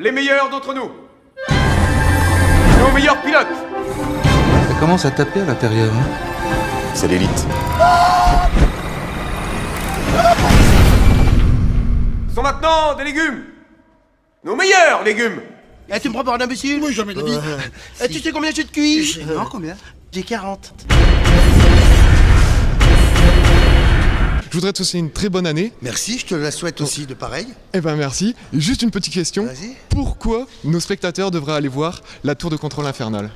les meilleurs d'entre nous. Nos meilleurs pilotes. Ça commence à taper à l'intérieur. Hein. C'est l'élite. Sont maintenant des légumes. Nos meilleurs légumes. Eh, tu me prends pour un imbécile? Oui, jamais de la vie. Tu sais combien j'ai de QI? Non, combien? J'ai 40. Je voudrais te souhaiter une très bonne année. Merci, je te la souhaite aussi de pareil. Eh ben merci. Et juste une petite question. Vas-y. Pourquoi nos spectateurs devraient aller voir la tour de contrôle infernale?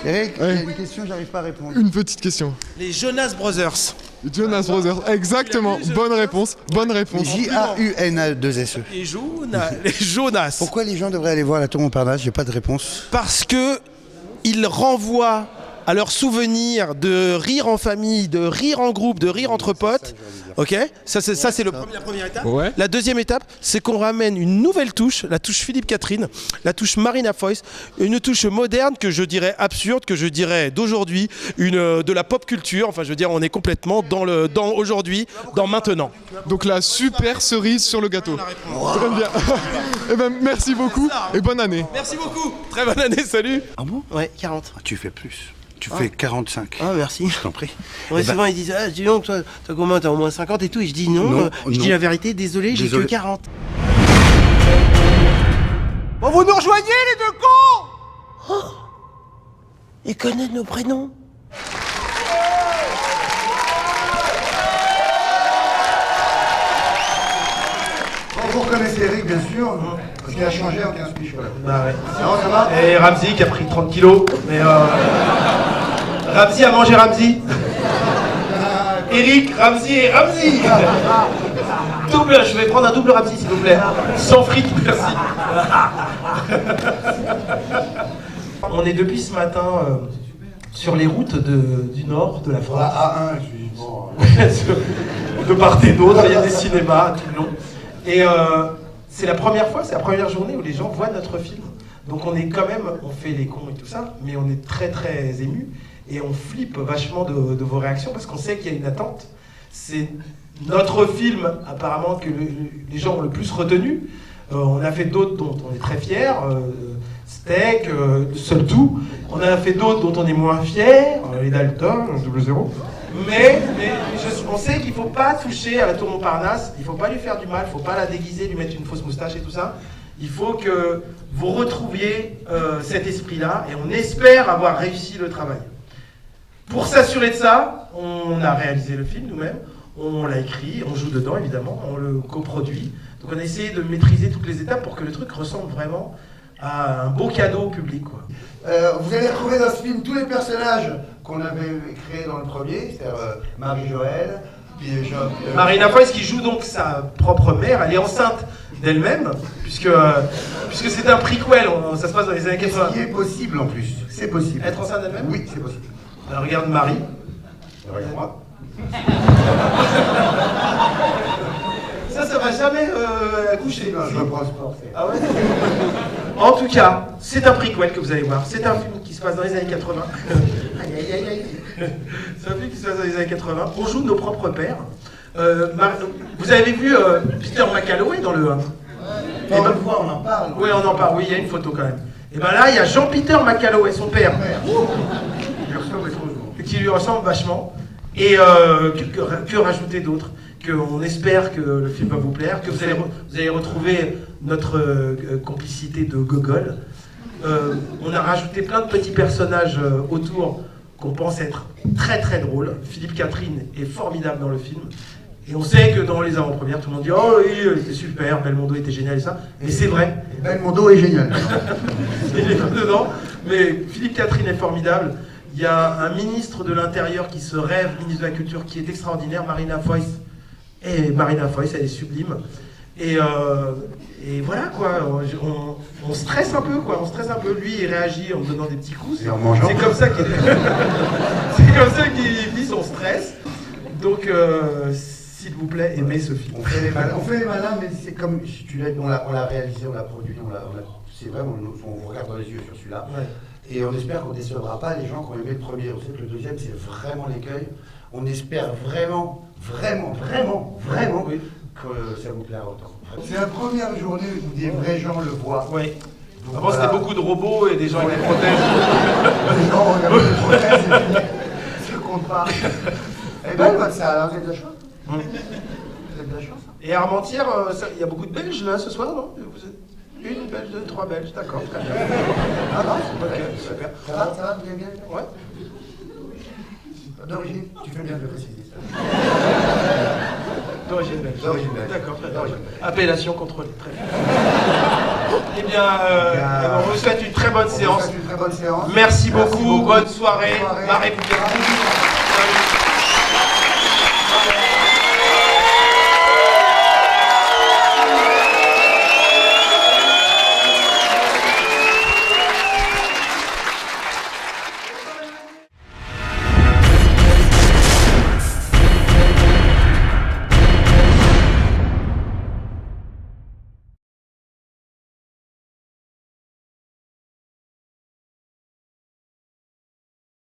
Eric, il y Ouais. a une question, j'arrive pas à répondre. Une petite question. Les Jonas Brothers. Jonas Brothers, exactement. Bonne réponse, bonne réponse. J-A-U-N-A-2-S-E. Les Jonas. Pourquoi les gens devraient aller voir la tour Montparnasse? J'ai pas de réponse. Parce que ils renvoient à leurs souvenirs de rire en famille, de rire en groupe, de rire entre potes. Ok, ça c'est la première étape. Ouais. La deuxième étape, c'est qu'on ramène une nouvelle touche, la touche Philippe Catherine, la touche Marina Foïs, une touche moderne que je dirais absurde, que je dirais d'aujourd'hui, de la pop culture. Enfin, je veux dire, on est complètement dans aujourd'hui, dans maintenant. Donc la super cerise sur le gâteau. Très bien. Eh ben merci beaucoup et bonne année. Merci beaucoup. Très bonne année. Salut. Ah bon? Ouais, 40. Tu fais plus. Tu fais 45. Ah, merci. Je t'en prie. Ouais, Eh ben, souvent ils disent, dis donc, toi, t'as combien? T'as au moins 50 et tout. Et je dis non, Non, je dis non. la vérité, désolé, j'ai que Désolé. 40. Bon, vous nous rejoignez les deux cons? Oh, ils connaissent nos prénoms. Vous reconnaissez Eric, bien sûr, parce qu'il a changé en 15 piges. Voilà. Bah ouais. Non, ça va? Et Ramsey qui a pris 30 kilos, mais Ramsey a mangé Ramsey. Eric, Ramsey et Ramsey. Double, je vais prendre un double Ramsey s'il vous plaît. Sans frites, merci. On est depuis ce matin sur les routes du nord de la France. A1, je suis bon. De part et d'autre, il y a des cinémas tout le long. Et c'est la première fois, c'est la première journée où les gens voient notre film. Donc on est quand même, on fait les cons et tout ça, mais on est très très émus et on flippe vachement de vos réactions parce qu'on sait qu'il y a une attente. C'est notre film apparemment que les gens ont le plus retenu. On a fait d'autres dont on est très fiers, Steak, Seul Tout. On a fait d'autres dont on est moins fiers, les Dalton, 0-0. Mais on sait qu'il ne faut pas toucher à la tour Montparnasse, il ne faut pas lui faire du mal, il ne faut pas la déguiser, lui mettre une fausse moustache et tout ça. Il faut que vous retrouviez cet esprit-là et on espère avoir réussi le travail. Pour s'assurer de ça, on a réalisé le film nous-mêmes, on l'a écrit, on joue dedans évidemment, on le coproduit. Donc on a essayé de maîtriser toutes les étapes pour que le truc ressemble vraiment à un beau cadeau au public, quoi. Vous allez retrouver dans ce film tous les personnages qu'on avait créés dans le premier, c'est-à-dire Marie-Joëlle, puis Marina Foïs qui joue donc sa propre mère, elle est enceinte d'elle-même, puisque c'est un prequel, ça se passe dans les années 80. Ce qui est possible en plus, c'est possible. Être enceinte d'elle-même? Oui, c'est possible. Alors regarde Marie. Regarde-moi. Ça va jamais accoucher. Non, je me prends le sport. Ah ouais? En tout cas, c'est un prequel que vous allez voir. C'est un film qui se passe dans les années 80. Aïe, aïe, aïe, aïe. C'est un film qui se passe dans les années 80. On joue nos propres pères. Vous avez vu Peter McCalloway dans le 1? On le voit, on en parle. Oui, on en parle. Oui, il y a une photo quand même. Et ben là, il y a Jean-Peter McCalloway, son père, qui lui ressemble vachement. Et que rajouter d'autre? Qu'on espère que le film va vous plaire, que vous allez retrouver notre complicité de Gogol. On a rajouté plein de petits personnages autour qu'on pense être très très drôles. Philippe Catherine est formidable dans le film. Et on sait que dans les avant-premières, tout le monde dit « Oh oui, il était super, Belmondo était génial et ça ». Mais c'est vrai. Belmondo est génial. Il est pas dedans. Mais Philippe Catherine est formidable. Il y a un ministre de l'Intérieur qui se rêve, ministre de la Culture, qui est extraordinaire, Marina Foïs. Et Marina Foïs, elle est sublime. Et voilà quoi, on stresse un peu quoi, on stresse un peu. Lui, il réagit en me donnant des petits coups. Et en mangeant. C'est comme ça qu'il c'est comme ça qu'il vit son stress. Donc, s'il vous plaît, aimez ce film. On fait les malins, mais c'est comme si tu l'as, on l'a réalisé, on l'a produit, c'est vrai, on vous regarde dans les yeux sur celui-là. Ouais. Et on espère qu'on ne décevra pas les gens qui ont aimé le premier. On sait que le deuxième, c'est vraiment l'écueil. On espère vraiment vraiment Oui. que ça vous plaira autant. C'est la première journée où des vrais gens le voient. Oui. Donc, Avant, voilà. c'était beaucoup de robots et des gens avec des prothèses. Les gens regardent les prothèses et puis, ça compte pas. Eh ben, votre salle, hein, vous avez de la chance. Vous avez de la chance. Et à Armentières, il y a beaucoup de Belges là ce soir, non? Vous êtes une Belge, deux, trois Belges, d'accord, très bien. Ah non, Ok, super. ça va, vous allez bien? Ouais. D'origine, tu fais bien de le préciser ça. D'origine belge. D'origine belge. D'accord, très bien. D'origine belge. Appellation contrôlée, très bien. Eh bien, on vous souhaite une très bonne On vous séance. souhaite une très bonne séance. Merci beaucoup, bonne soirée. Bonne soirée. Marée Bouquet.